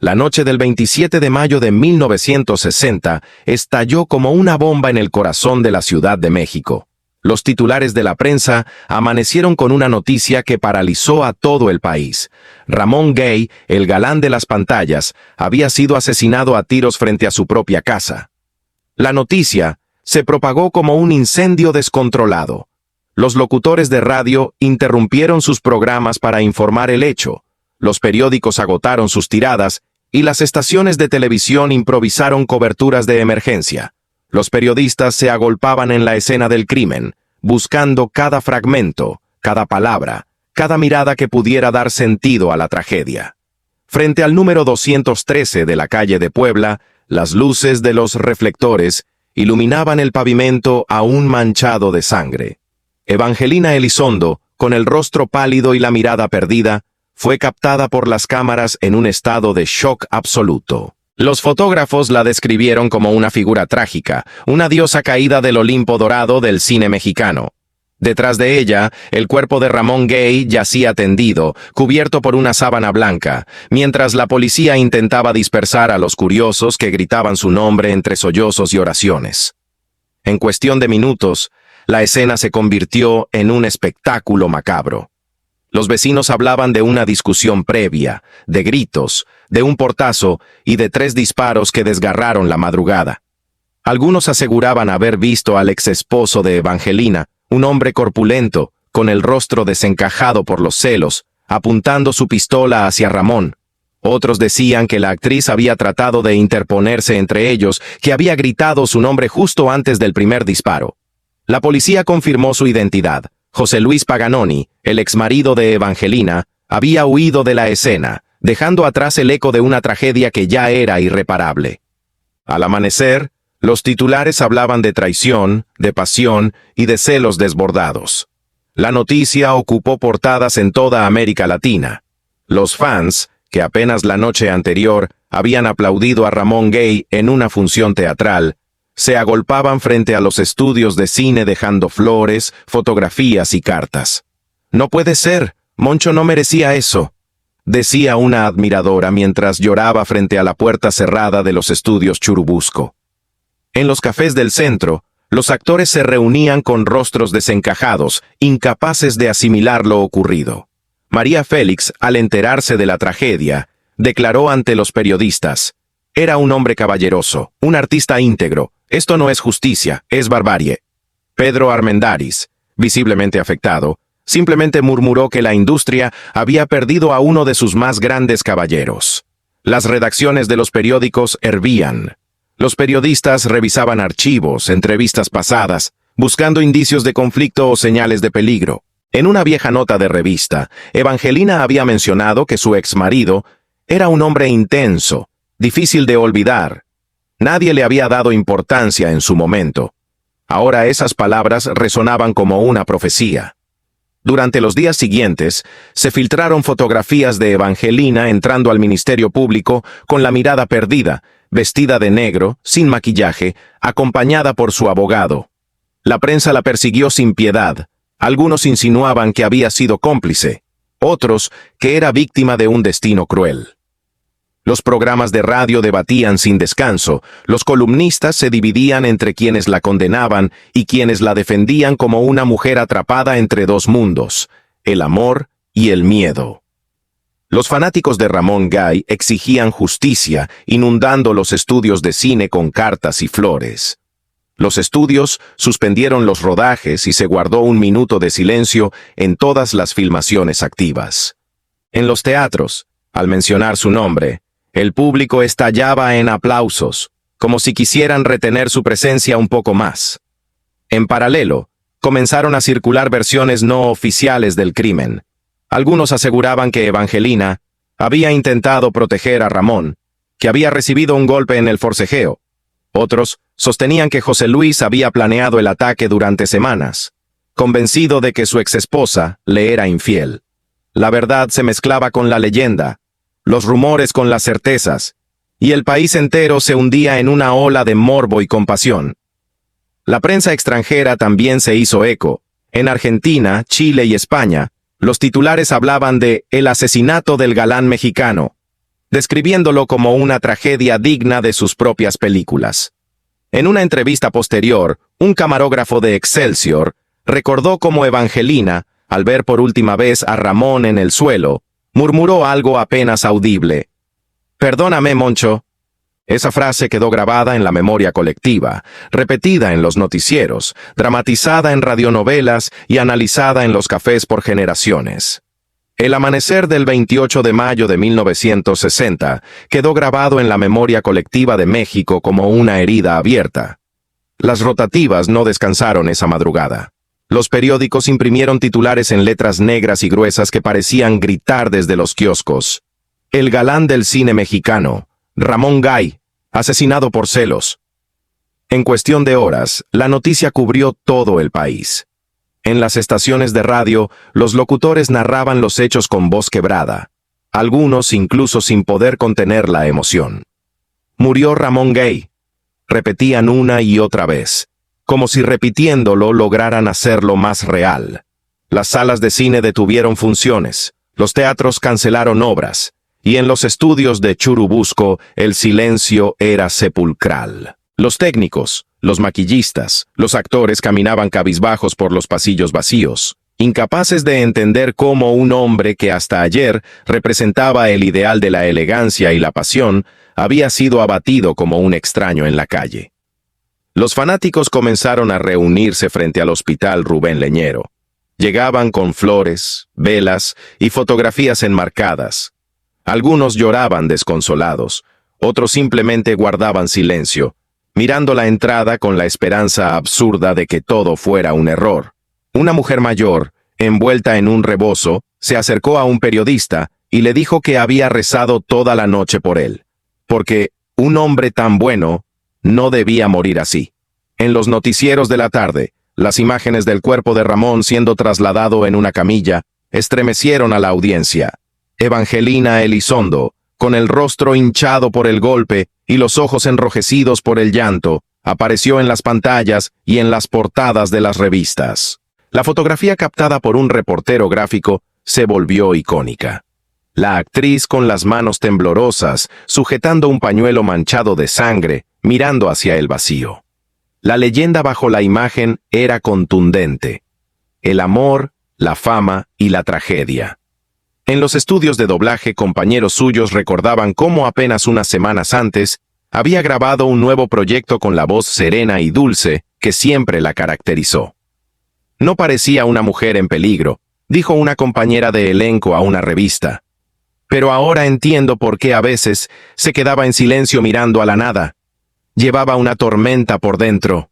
La noche del 27 de mayo de 1960 estalló como una bomba en el corazón de la Ciudad de México. Los titulares de la prensa amanecieron con una noticia que paralizó a todo el país. Ramón Gay, el galán de las pantallas, había sido asesinado a tiros frente a su propia casa. La noticia se propagó como un incendio descontrolado. Los locutores de radio interrumpieron sus programas para informar el hecho. Los periódicos agotaron sus tiradas y las estaciones de televisión improvisaron coberturas de emergencia. Los periodistas se agolpaban en la escena del crimen, buscando cada fragmento, cada palabra, cada mirada que pudiera dar sentido a la tragedia. Frente al número 213 de la calle de Puebla, las luces de los reflectores iluminaban el pavimento aún manchado de sangre. Evangelina Elizondo, con el rostro pálido y la mirada perdida, fue captada por las cámaras en un estado de shock absoluto. Los fotógrafos la describieron como una figura trágica, una diosa caída del Olimpo dorado del cine mexicano. Detrás de ella, el cuerpo de Ramón Gay yacía tendido, cubierto por una sábana blanca, mientras la policía intentaba dispersar a los curiosos que gritaban su nombre entre sollozos y oraciones. En cuestión de minutos, la escena se convirtió en un espectáculo macabro. Los vecinos hablaban de una discusión previa, de gritos, de un portazo y de 3 disparos que desgarraron la madrugada. Algunos aseguraban haber visto al exesposo de Evangelina, un hombre corpulento, con el rostro desencajado por los celos, apuntando su pistola hacia Ramón. Otros decían que la actriz había tratado de interponerse entre ellos, que había gritado su nombre justo antes del primer disparo. La policía confirmó su identidad. José Luis Paganoni, el exmarido de Evangelina, había huido de la escena, dejando atrás el eco de una tragedia que ya era irreparable. Al amanecer, los titulares hablaban de traición, de pasión y de celos desbordados. La noticia ocupó portadas en toda América Latina. Los fans, que apenas la noche anterior habían aplaudido a Ramón Gay en una función teatral, se agolpaban frente a los estudios de cine dejando flores, fotografías y cartas. «No puede ser, Moncho no merecía eso», decía una admiradora mientras lloraba frente a la puerta cerrada de los estudios Churubusco. En los cafés del centro, los actores se reunían con rostros desencajados, incapaces de asimilar lo ocurrido. María Félix, al enterarse de la tragedia, declaró ante los periodistas: «Era un hombre caballeroso, un artista íntegro. Esto no es justicia, es barbarie». Pedro Armendáriz, visiblemente afectado, simplemente murmuró que la industria había perdido a uno de sus más grandes caballeros. Las redacciones de los periódicos hervían. Los periodistas revisaban archivos, entrevistas pasadas, buscando indicios de conflicto o señales de peligro. En una vieja nota de revista, Evangelina había mencionado que su exmarido era un hombre intenso, difícil de olvidar. Nadie le había dado importancia en su momento. Ahora esas palabras resonaban como una profecía. Durante los días siguientes, se filtraron fotografías de Evangelina entrando al Ministerio Público con la mirada perdida, vestida de negro, sin maquillaje, acompañada por su abogado. La prensa la persiguió sin piedad. Algunos insinuaban que había sido cómplice, otros que era víctima de un destino cruel. Los programas de radio debatían sin descanso, los columnistas se dividían entre quienes la condenaban y quienes la defendían como una mujer atrapada entre dos mundos, el amor y el miedo. Los fanáticos de Ramón Gay exigían justicia, inundando los estudios de cine con cartas y flores. Los estudios suspendieron los rodajes y se guardó un minuto de silencio en todas las filmaciones activas. En los teatros, al mencionar su nombre, el público estallaba en aplausos, como si quisieran retener su presencia un poco más. En paralelo, comenzaron a circular versiones no oficiales del crimen. Algunos aseguraban que Evangelina había intentado proteger a Ramón, que había recibido un golpe en el forcejeo. Otros sostenían que José Luis había planeado el ataque durante semanas, convencido de que su exesposa le era infiel. La verdad se mezclaba con la leyenda, los rumores con las certezas, y el país entero se hundía en una ola de morbo y compasión. La prensa extranjera también se hizo eco. En Argentina, Chile y España, los titulares hablaban de «el asesinato del galán mexicano». describiéndolo como una tragedia digna de sus propias películas. En una entrevista posterior, un camarógrafo de Excelsior recordó cómo Evangelina, al ver por última vez a Ramón en el suelo, murmuró algo apenas audible. «Perdóname, Moncho». Esa frase quedó grabada en la memoria colectiva, repetida en los noticieros, dramatizada en radionovelas y analizada en los cafés por generaciones. El amanecer del 28 de mayo de 1960 quedó grabado en la memoria colectiva de México como una herida abierta. Las rotativas no descansaron esa madrugada. Los periódicos imprimieron titulares en letras negras y gruesas que parecían gritar desde los kioscos. El galán del cine mexicano, Ramón Gay, asesinado por celos. En cuestión de horas, la noticia cubrió todo el país. En las estaciones de radio, los locutores narraban los hechos con voz quebrada, algunos incluso sin poder contener la emoción. «Murió Ramón Gay», repetían una y otra vez, como si repitiéndolo lograran hacerlo más real. Las salas de cine detuvieron funciones, los teatros cancelaron obras, y en los estudios de Churubusco el silencio era sepulcral. Los técnicos, los maquillistas, los actores caminaban cabizbajos por los pasillos vacíos, incapaces de entender cómo un hombre que hasta ayer representaba el ideal de la elegancia y la pasión, había sido abatido como un extraño en la calle. Los fanáticos comenzaron a reunirse frente al Hospital Rubén Leñero. Llegaban con flores, velas y fotografías enmarcadas. Algunos lloraban desconsolados, otros simplemente guardaban silencio, mirando la entrada con la esperanza absurda de que todo fuera un error. Una mujer mayor, envuelta en un rebozo, se acercó a un periodista y le dijo que había rezado toda la noche por él, porque un hombre tan bueno no debía morir así. En los noticieros de la tarde, las imágenes del cuerpo de Ramón siendo trasladado en una camilla estremecieron a la audiencia. Evangelina Elizondo, con el rostro hinchado por el golpe y los ojos enrojecidos por el llanto, apareció en las pantallas y en las portadas de las revistas. La fotografía captada por un reportero gráfico se volvió icónica. La actriz con las manos temblorosas, sujetando un pañuelo manchado de sangre, mirando hacia el vacío. La leyenda bajo la imagen era contundente. El amor, la fama y la tragedia. En los estudios de doblaje, compañeros suyos recordaban cómo apenas unas semanas antes había grabado un nuevo proyecto con la voz serena y dulce que siempre la caracterizó. «No parecía una mujer en peligro», dijo una compañera de elenco a una revista. «Pero ahora entiendo por qué a veces se quedaba en silencio mirando a la nada. Llevaba una tormenta por dentro».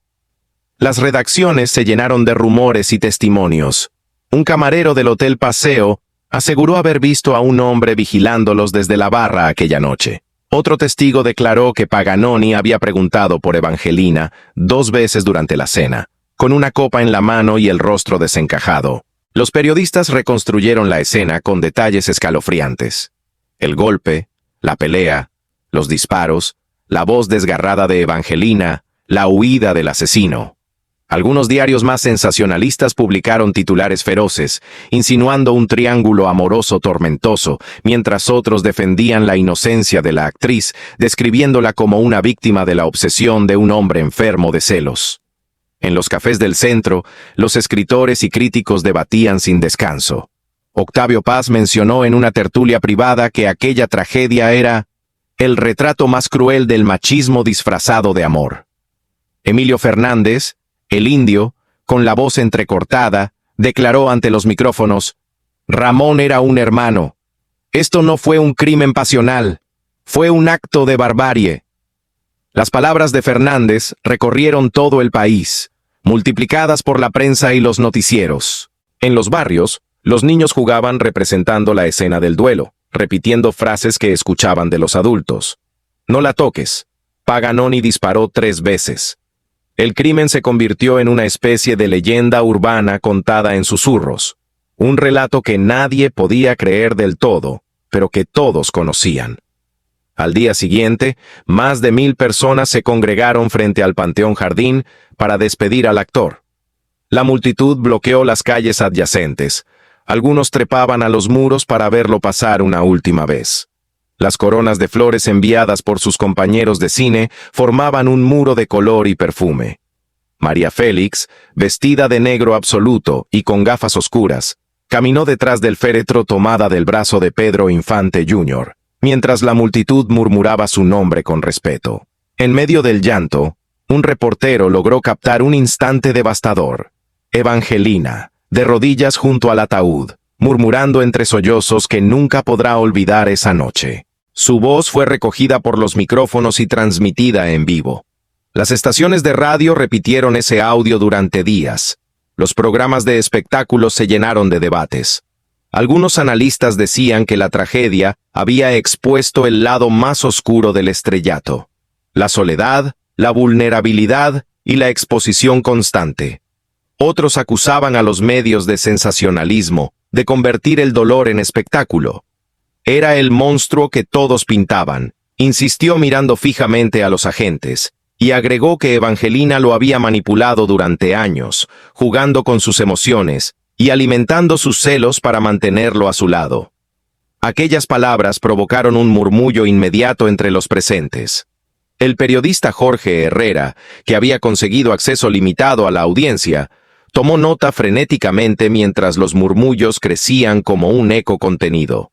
Las redacciones se llenaron de rumores y testimonios. Un camarero del Hotel Paseo aseguró haber visto a un hombre vigilándolos desde la barra aquella noche. Otro testigo declaró que Paganoni había preguntado por Evangelina 2 veces durante la cena, con una copa en la mano y el rostro desencajado. Los periodistas reconstruyeron la escena con detalles escalofriantes. El golpe, la pelea, los disparos, la voz desgarrada de Evangelina, la huida del asesino. Algunos diarios más sensacionalistas publicaron titulares feroces, insinuando un triángulo amoroso tormentoso, mientras otros defendían la inocencia de la actriz, describiéndola como una víctima de la obsesión de un hombre enfermo de celos. En los cafés del centro, los escritores y críticos debatían sin descanso. Octavio Paz mencionó en una tertulia privada que aquella tragedia era el retrato más cruel del machismo disfrazado de amor. Emilio Fernández, el indio, con la voz entrecortada, declaró ante los micrófonos: «Ramón era un hermano. Esto no fue un crimen pasional, fue un acto de barbarie». Las palabras de Fernández recorrieron todo el país, multiplicadas por la prensa y los noticieros. En los barrios, los niños jugaban representando la escena del duelo, repitiendo frases que escuchaban de los adultos. «No la toques». Paganoni disparó 3 veces. El crimen se convirtió en una especie de leyenda urbana contada en susurros, un relato que nadie podía creer del todo, pero que todos conocían. Al día siguiente, más de 1000 personas se congregaron frente al Panteón Jardín para despedir al actor. La multitud bloqueó las calles adyacentes. Algunos trepaban a los muros para verlo pasar una última vez. Las coronas de flores enviadas por sus compañeros de cine formaban un muro de color y perfume. María Félix, vestida de negro absoluto y con gafas oscuras, caminó detrás del féretro tomada del brazo de Pedro Infante Jr., mientras la multitud murmuraba su nombre con respeto. En medio del llanto, un reportero logró captar un instante devastador. Evangelina, de rodillas junto al ataúd, murmurando entre sollozos que nunca podrá olvidar esa noche. Su voz fue recogida por los micrófonos y transmitida en vivo. Las estaciones de radio repitieron ese audio durante días. Los programas de espectáculos se llenaron de debates. Algunos analistas decían que la tragedia había expuesto el lado más oscuro del estrellato: la soledad, la vulnerabilidad y la exposición constante. Otros acusaban a los medios de sensacionalismo, de convertir el dolor en espectáculo. Era el monstruo que todos pintaban, insistió mirando fijamente a los agentes, y agregó que Evangelina lo había manipulado durante años, jugando con sus emociones y alimentando sus celos para mantenerlo a su lado. Aquellas palabras provocaron un murmullo inmediato entre los presentes. El periodista Jorge Herrera, que había conseguido acceso limitado a la audiencia, tomó nota frenéticamente mientras los murmullos crecían como un eco contenido.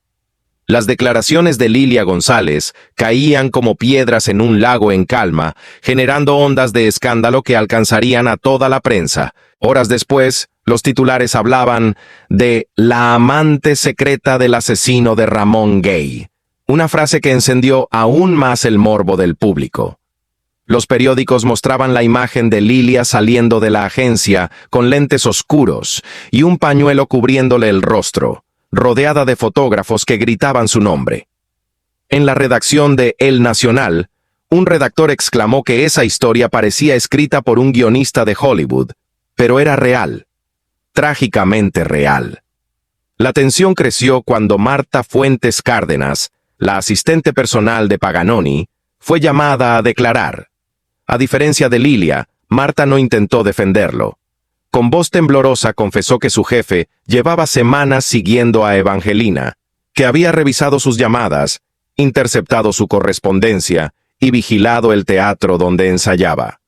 Las declaraciones de Lilia González caían como piedras en un lago en calma, generando ondas de escándalo que alcanzarían a toda la prensa. Horas después, los titulares hablaban de la amante secreta del asesino de Ramón Gay, una frase que encendió aún más el morbo del público. Los periódicos mostraban la imagen de Lilia saliendo de la agencia con lentes oscuros y un pañuelo cubriéndole el rostro, rodeada de fotógrafos que gritaban su nombre. En la redacción de El Nacional, un redactor exclamó que esa historia parecía escrita por un guionista de Hollywood, pero era real, trágicamente real. La tensión creció cuando Marta Fuentes Cárdenas, la asistente personal de Paganoni, fue llamada a declarar. A diferencia de Lilia, Marta no intentó defenderlo. Con voz temblorosa confesó que su jefe llevaba semanas siguiendo a Evangelina, que había revisado sus llamadas, interceptado su correspondencia y vigilado el teatro donde ensayaba.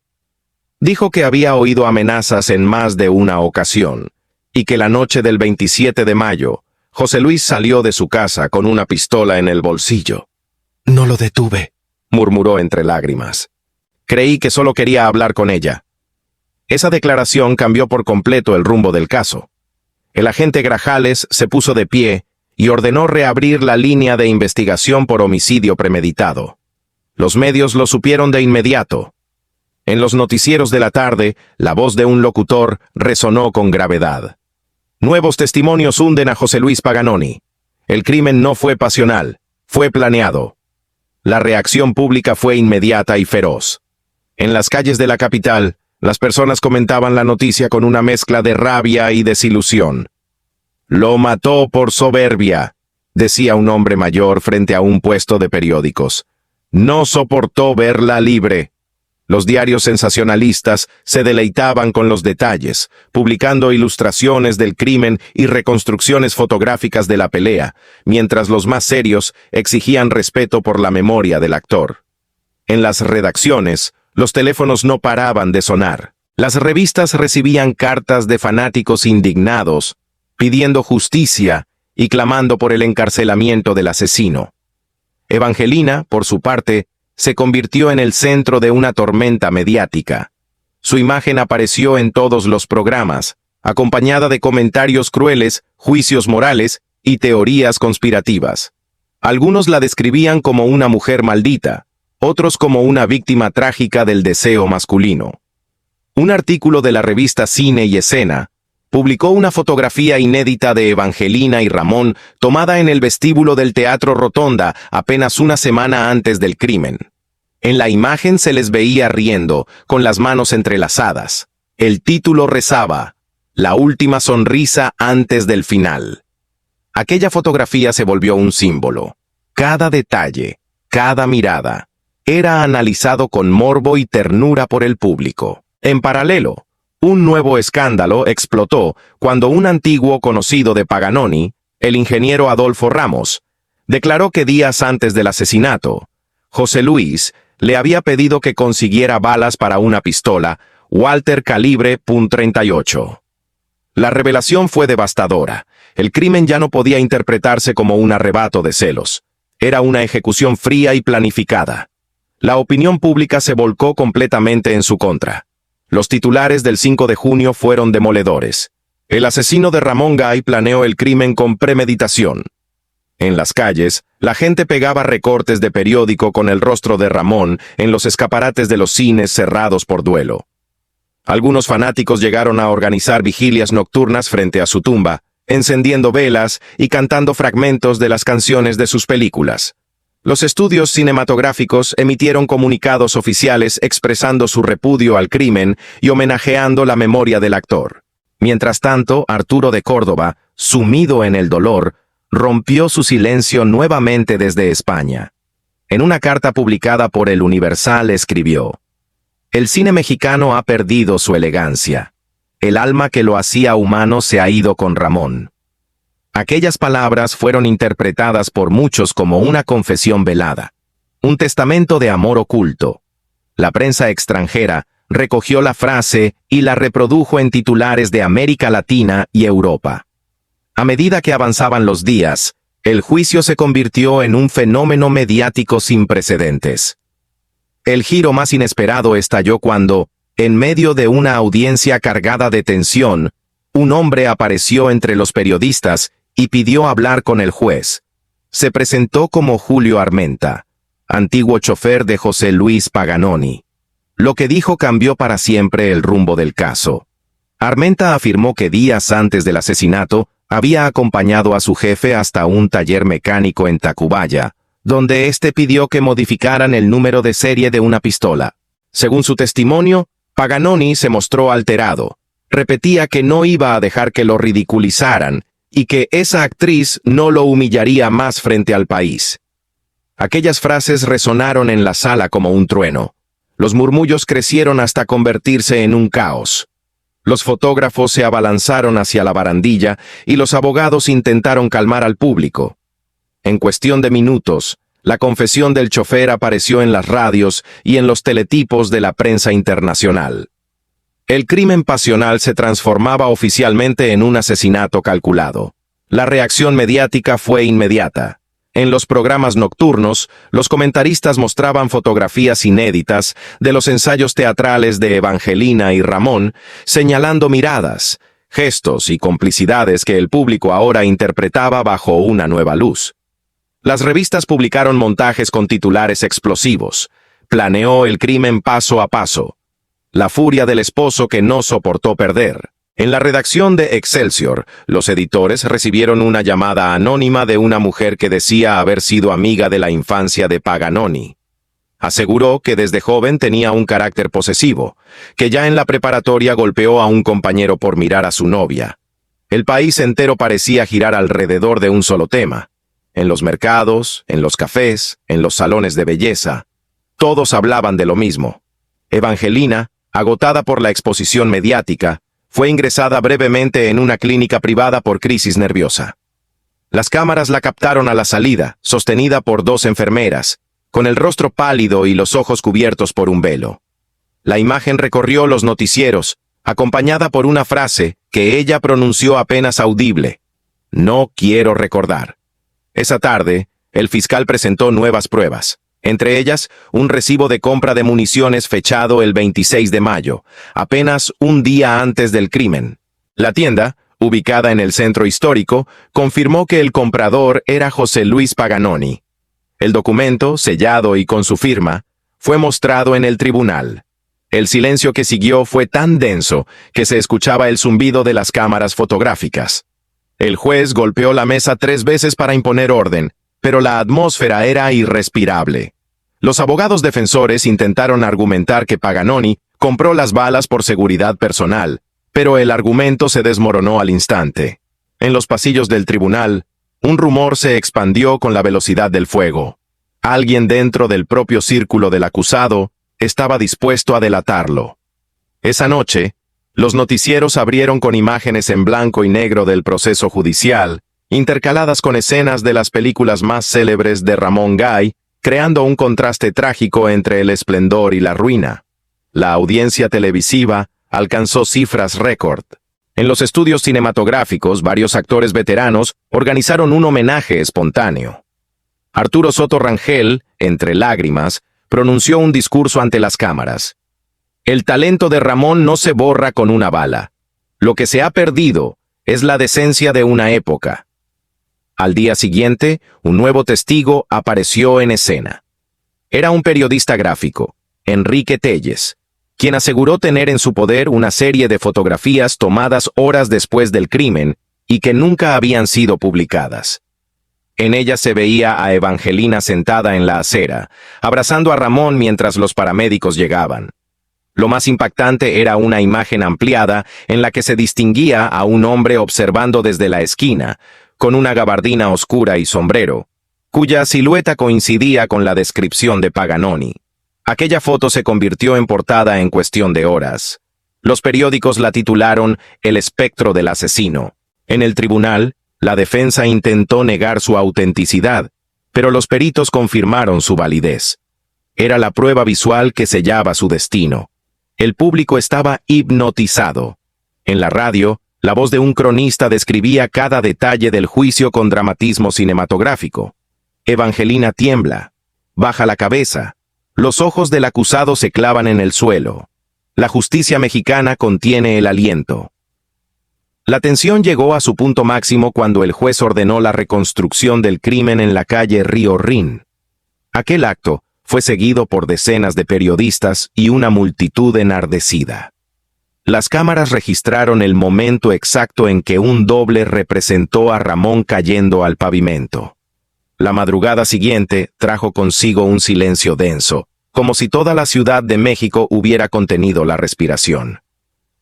Dijo que había oído amenazas en más de una ocasión, y que la noche del 27 de mayo, José Luis salió de su casa con una pistola en el bolsillo. «No lo detuve», murmuró entre lágrimas. «Creí que solo quería hablar con ella». Esa declaración cambió por completo el rumbo del caso. El agente Grajales se puso de pie y ordenó reabrir la línea de investigación por homicidio premeditado. Los medios lo supieron de inmediato. En los noticieros de la tarde, la voz de un locutor resonó con gravedad. Nuevos testimonios hunden a José Luis Paganoni. El crimen no fue pasional, fue planeado. La reacción pública fue inmediata y feroz. En las calles de la capital, las personas comentaban la noticia con una mezcla de rabia y desilusión. «Lo mató por soberbia», decía un hombre mayor frente a un puesto de periódicos. «No soportó verla libre». Los diarios sensacionalistas se deleitaban con los detalles, publicando ilustraciones del crimen y reconstrucciones fotográficas de la pelea, mientras los más serios exigían respeto por la memoria del actor. En las redacciones, los teléfonos no paraban de sonar. Las revistas recibían cartas de fanáticos indignados, pidiendo justicia y clamando por el encarcelamiento del asesino. Evangelina, por su parte, se convirtió en el centro de una tormenta mediática. Su imagen apareció en todos los programas, acompañada de comentarios crueles, juicios morales y teorías conspirativas. Algunos la describían como una mujer maldita, otros como una víctima trágica del deseo masculino. Un artículo de la revista Cine y Escena publicó una fotografía inédita de Evangelina y Ramón tomada en el vestíbulo del Teatro Rotonda apenas una semana antes del crimen. En la imagen se les veía riendo, con las manos entrelazadas. El título rezaba: «La última sonrisa antes del final». Aquella fotografía se volvió un símbolo. Cada detalle, cada mirada, era analizado con morbo y ternura por el público. En paralelo, un nuevo escándalo explotó cuando un antiguo conocido de Paganoni, el ingeniero Adolfo Ramos, Declaró que días antes del asesinato, José Luis le había pedido que consiguiera balas para una pistola Walter calibre .38. La revelación fue devastadora. El crimen ya no podía interpretarse como un arrebato de celos. Era una ejecución fría y planificada. La opinión pública se volcó completamente en su contra. Los titulares del 5 de junio fueron demoledores. El asesino de Ramón Gay planeó el crimen con premeditación. En las calles, la gente pegaba recortes de periódico con el rostro de Ramón en los escaparates de los cines cerrados por duelo. Algunos fanáticos llegaron a organizar vigilias nocturnas frente a su tumba, encendiendo velas y cantando fragmentos de las canciones de sus películas. Los estudios cinematográficos emitieron comunicados oficiales expresando su repudio al crimen y homenajeando la memoria del actor. Mientras tanto, Arturo de Córdoba, sumido en el dolor, rompió su silencio nuevamente desde España. En una carta publicada por El Universal escribió: «El cine mexicano ha perdido su elegancia. El alma que lo hacía humano se ha ido con Ramón». Aquellas palabras fueron interpretadas por muchos como una confesión velada, un testamento de amor oculto. La prensa extranjera recogió la frase y la reprodujo en titulares de América Latina y Europa. A medida que avanzaban los días, el juicio se convirtió en un fenómeno mediático sin precedentes. El giro más inesperado estalló cuando, en medio de una audiencia cargada de tensión, un hombre apareció entre los periodistas y pidió hablar con el juez. Se presentó como Julio Armenta, antiguo chofer de José Luis Paganoni. Lo que dijo cambió para siempre el rumbo del caso. Armenta afirmó que días antes del asesinato había acompañado a su jefe hasta un taller mecánico en Tacubaya, donde éste pidió que modificaran el número de serie de una pistola. Según su testimonio, Paganoni se mostró alterado. Repetía que no iba a dejar que lo ridiculizaran y que esa actriz no lo humillaría más frente al país. Aquellas frases resonaron en la sala como un trueno. Los murmullos crecieron hasta convertirse en un caos. Los fotógrafos se abalanzaron hacia la barandilla y los abogados intentaron calmar al público. En cuestión de minutos, la confesión del chofer apareció en las radios y en los teletipos de la prensa internacional. El crimen pasional se transformaba oficialmente en un asesinato calculado. La reacción mediática fue inmediata. En los programas nocturnos, los comentaristas mostraban fotografías inéditas de los ensayos teatrales de Evangelina y Ramón, señalando miradas, gestos y complicidades que el público ahora interpretaba bajo una nueva luz. Las revistas publicaron montajes con titulares explosivos: «Planeó el crimen paso a paso», «La furia del esposo que no soportó perder». En la redacción de Excelsior, los editores recibieron una llamada anónima de una mujer que decía haber sido amiga de la infancia de Paganoni. Aseguró que desde joven tenía un carácter posesivo, que ya en la preparatoria golpeó a un compañero por mirar a su novia. El país entero parecía girar alrededor de un solo tema. En los mercados, en los cafés, en los salones de belleza, todos hablaban de lo mismo. Evangelina, agotada por la exposición mediática, fue ingresada brevemente en una clínica privada por crisis nerviosa. Las cámaras la captaron a la salida, sostenida por dos enfermeras, con el rostro pálido y los ojos cubiertos por un velo. La imagen recorrió los noticieros, acompañada por una frase que ella pronunció apenas audible: «No quiero recordar». Esa tarde, el fiscal presentó nuevas pruebas. Entre ellas, un recibo de compra de municiones fechado el 26 de mayo, apenas un día antes del crimen. La tienda, ubicada en el centro histórico, confirmó que el comprador era José Luis Paganoni. El documento, sellado y con su firma, fue mostrado en el tribunal. El silencio que siguió fue tan denso que se escuchaba el zumbido de las cámaras fotográficas. El juez golpeó la mesa 3 veces para imponer orden, pero la atmósfera era irrespirable. Los abogados defensores intentaron argumentar que Paganoni compró las balas por seguridad personal, pero el argumento se desmoronó al instante. En los pasillos del tribunal, un rumor se expandió con la velocidad del fuego. Alguien dentro del propio círculo del acusado estaba dispuesto a delatarlo. Esa noche, los noticieros abrieron con imágenes en blanco y negro del proceso judicial intercaladas con escenas de las películas más célebres de Ramón Gay, creando un contraste trágico entre el esplendor y la ruina. La audiencia televisiva alcanzó cifras récord. En los estudios cinematográficos, varios actores veteranos organizaron un homenaje espontáneo. Arturo Soto Rangel, entre lágrimas, pronunció un discurso ante las cámaras. El talento de Ramón no se borra con una bala. Lo que se ha perdido es la decencia de una época. Al día siguiente, un nuevo testigo apareció en escena. Era un periodista gráfico, Enrique Telles, quien aseguró tener en su poder una serie de fotografías tomadas horas después del crimen y que nunca habían sido publicadas. En ellas se veía a Evangelina sentada en la acera, abrazando a Ramón mientras los paramédicos llegaban. Lo más impactante era una imagen ampliada en la que se distinguía a un hombre observando desde la esquina, con una gabardina oscura y sombrero, cuya silueta coincidía con la descripción de Paganoni. Aquella foto se convirtió en portada en cuestión de horas. Los periódicos la titularon El espectro del asesino. En el tribunal, la defensa intentó negar su autenticidad, pero los peritos confirmaron su validez. Era la prueba visual que sellaba su destino. El público estaba hipnotizado. En la radio, la voz de un cronista describía cada detalle del juicio con dramatismo cinematográfico. Evangelina tiembla, baja la cabeza, los ojos del acusado se clavan en el suelo. La justicia mexicana contiene el aliento. La tensión llegó a su punto máximo cuando el juez ordenó la reconstrucción del crimen en la calle Río Rin. Aquel acto fue seguido por decenas de periodistas y una multitud enardecida. Las cámaras registraron el momento exacto en que un doble representó a Ramón cayendo al pavimento. La madrugada siguiente trajo consigo un silencio denso, como si toda la Ciudad de México hubiera contenido la respiración.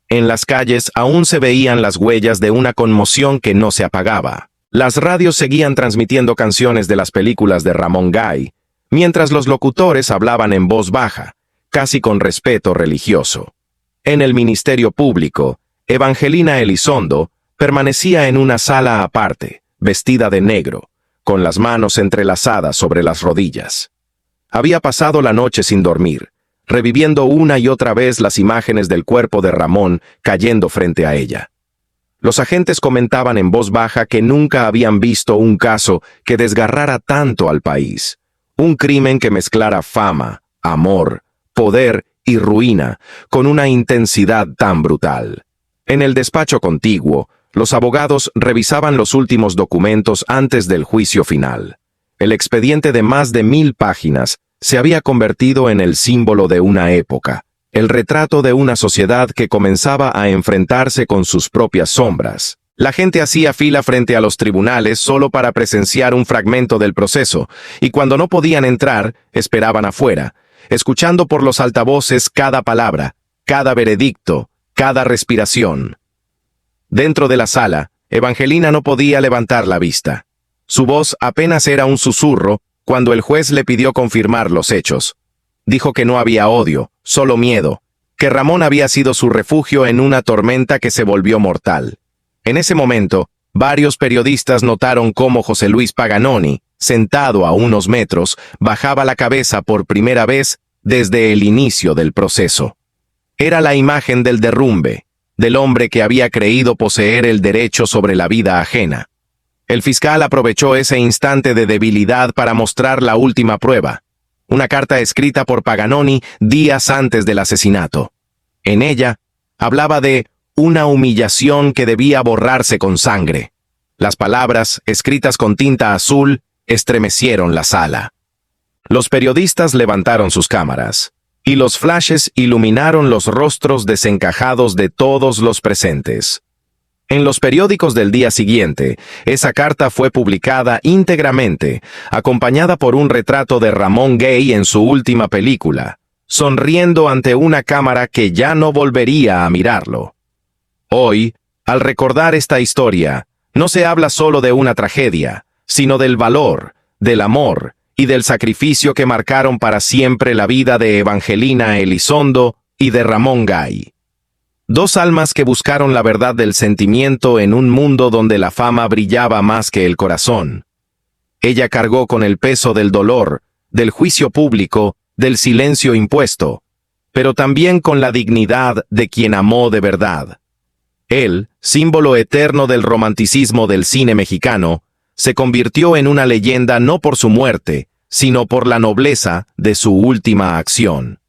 En las calles aún se veían las huellas de una conmoción que no se apagaba. Las radios seguían transmitiendo canciones de las películas de Ramón Gay, mientras los locutores hablaban en voz baja, casi con respeto religioso. En el Ministerio Público, Evangelina Elizondo permanecía en una sala aparte, vestida de negro, con las manos entrelazadas sobre las rodillas. Había pasado la noche sin dormir, reviviendo una y otra vez las imágenes del cuerpo de Ramón cayendo frente a ella. Los agentes comentaban en voz baja que nunca habían visto un caso que desgarrara tanto al país. Un crimen que mezclara fama, amor, poder y ruina con una intensidad tan brutal. En el despacho contiguo, los abogados revisaban los últimos documentos antes del juicio final. El expediente de más de 1000 páginas se había convertido en el símbolo de una época, el retrato de una sociedad que comenzaba a enfrentarse con sus propias sombras. La gente hacía fila frente a los tribunales solo para presenciar un fragmento del proceso, y cuando no podían entrar, esperaban afuera, escuchando por los altavoces cada palabra, cada veredicto, cada respiración. Dentro de la sala, Evangelina no podía levantar la vista. Su voz apenas era un susurro cuando el juez le pidió confirmar los hechos. Dijo que no había odio, solo miedo, que Ramón había sido su refugio en una tormenta que se volvió mortal. En ese momento, varios periodistas notaron cómo José Luis Paganoni, sentado a unos metros, bajaba la cabeza por primera vez desde el inicio del proceso. Era la imagen del derrumbe, del hombre que había creído poseer el derecho sobre la vida ajena. El fiscal aprovechó ese instante de debilidad para mostrar la última prueba, una carta escrita por Paganoni días antes del asesinato. En ella, hablaba de una humillación que debía borrarse con sangre. Las palabras, escritas con tinta azul, estremecieron la sala. Los periodistas levantaron sus cámaras, y los flashes iluminaron los rostros desencajados de todos los presentes. En los periódicos del día siguiente, esa carta fue publicada íntegramente, acompañada por un retrato de Ramón Gay en su última película, sonriendo ante una cámara que ya no volvería a mirarlo. Hoy, al recordar esta historia, no se habla solo de una tragedia, sino del valor, del amor y del sacrificio que marcaron para siempre la vida de Evangelina Elizondo y de Ramón Gay. Dos almas que buscaron la verdad del sentimiento en un mundo donde la fama brillaba más que el corazón. Ella cargó con el peso del dolor, del juicio público, del silencio impuesto, pero también con la dignidad de quien amó de verdad. Él, símbolo eterno del romanticismo del cine mexicano, se convirtió en una leyenda no por su muerte, sino por la nobleza de su última acción.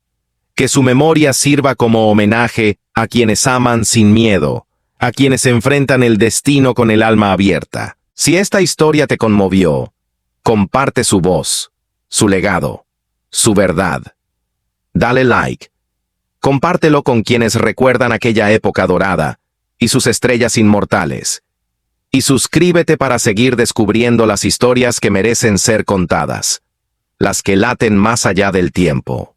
Que su memoria sirva como homenaje a quienes aman sin miedo, a quienes enfrentan el destino con el alma abierta. Si esta historia te conmovió, comparte su voz, su legado, su verdad. Dale like. Compártelo con quienes recuerdan aquella época dorada y sus estrellas inmortales. Y suscríbete para seguir descubriendo las historias que merecen ser contadas, las que laten más allá del tiempo.